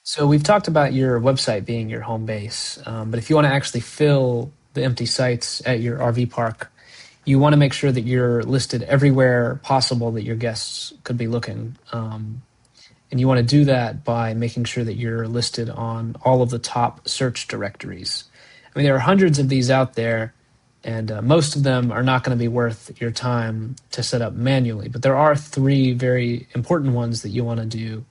So we've talked about your website being your home base, but if you want to actually fill the empty sites at your RV park, you want to make sure that you're listed everywhere possible that your guests could be looking. And you want to do that by making sure that you're listed on all of the top search directories. I mean, there are hundreds of these out there, and most of them are not going to be worth your time to set up manually. But there are three very important ones that you want to do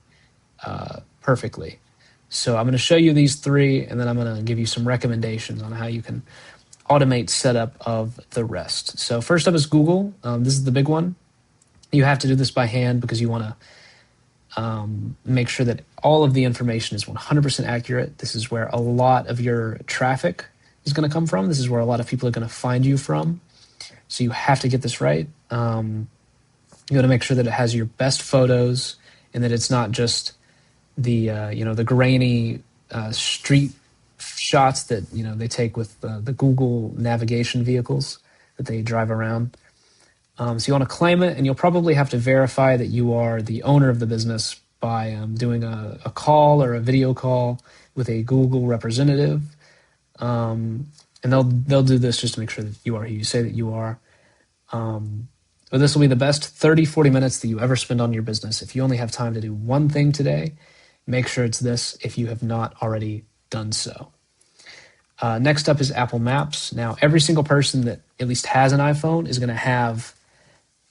perfectly. So I'm going to show you these three, and then I'm going to give you some recommendations on how you can automate setup of the rest. So first up is Google. This is the big one. You have to do this by hand because you want to make sure that all of the information is 100% accurate. This is where a lot of your traffic is going to come from. This is where a lot of people are going to find you from. So you have to get this right. You want to make sure that it has your best photos and that it's not just the the grainy street shots that they take with the Google navigation vehicles that they drive around. So you want to claim it, and you'll probably have to verify that you are the owner of the business by doing a call or a video call with a Google representative, and they'll do this just to make sure that you are who you say that you are. But this will be the best 30-40 minutes that you ever spend on your business. If you only have time to do one thing today, make sure it's this if you have not already done so. Next up is Apple Maps. Now, every single person that at least has an iPhone is going to have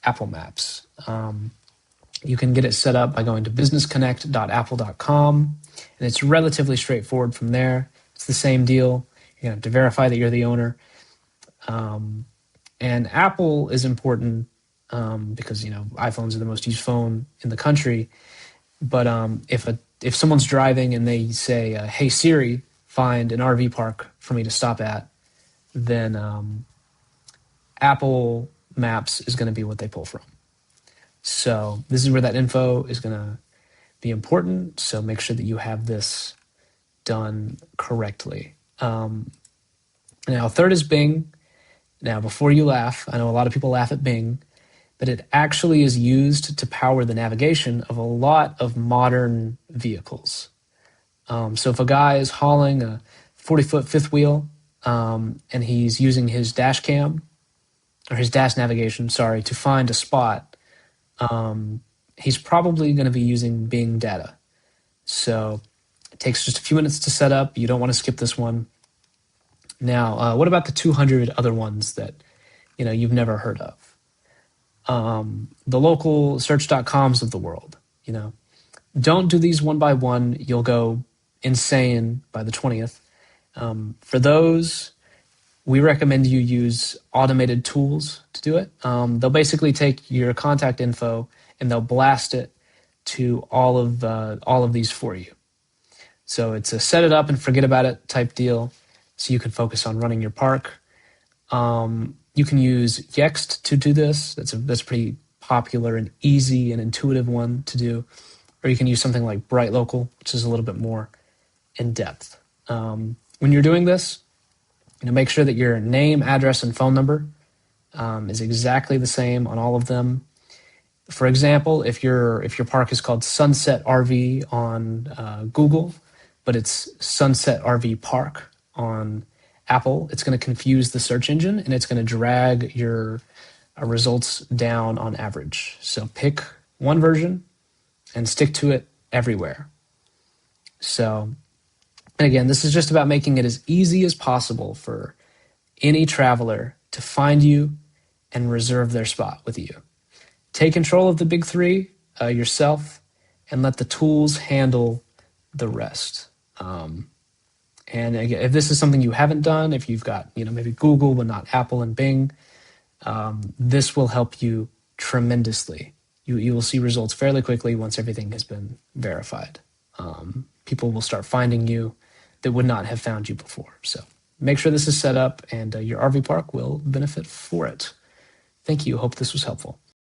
Apple Maps. You can get it set up by going to businessconnect.apple.com, and it's relatively straightforward from there. It's the same deal. You have to verify that you're the owner. And Apple is important because iPhones are the most used phone in the country. But if someone's driving and they say, "Hey Siri, find an RV park for me to stop at," then Apple Maps is going to be what they pull from. So this is where that info is going to be important. So make sure that you have this done correctly. Now, third is Bing. Now, before you laugh, I know a lot of people laugh at Bing, but it actually is used to power the navigation of a lot of modern vehicles. So if a guy is hauling a 40-foot fifth wheel and he's using his dash cam, or his dash navigation, to find a spot, he's probably going to be using Bing data. So it takes just a few minutes to set up. You don't want to skip this one. Now, what about the 200 other ones that you've never heard of? The local search.coms of the world. Don't do these one by one. You'll go insane by the 20th. For those, we recommend you use automated tools to do it. They'll basically take your contact info and they'll blast it to all of these for you. So it's a set it up and forget about it type deal, so you can focus on running your park. You can use Yext to do this. That's a pretty popular and easy and intuitive one to do. Or you can use something like Bright Local, which is a little bit more in depth. When you're doing this, make sure that your name, address, and phone number is exactly the same on all of them. For example, if your park is called Sunset RV on Google, but it's Sunset RV Park on Apple, it's going to confuse the search engine and it's going to drag your results down on average. So pick one version and stick to it everywhere. So, and again, this is just about making it as easy as possible for any traveler to find you and reserve their spot with you. Take control of the big three yourself and let the tools handle the rest. And again, if this is something you haven't done, if you've got maybe Google but not Apple and Bing, this will help you tremendously. You will see results fairly quickly once everything has been verified. People will start finding you that would not have found you before. So make sure this is set up and your RV park will benefit for it. Thank you. Hope this was helpful.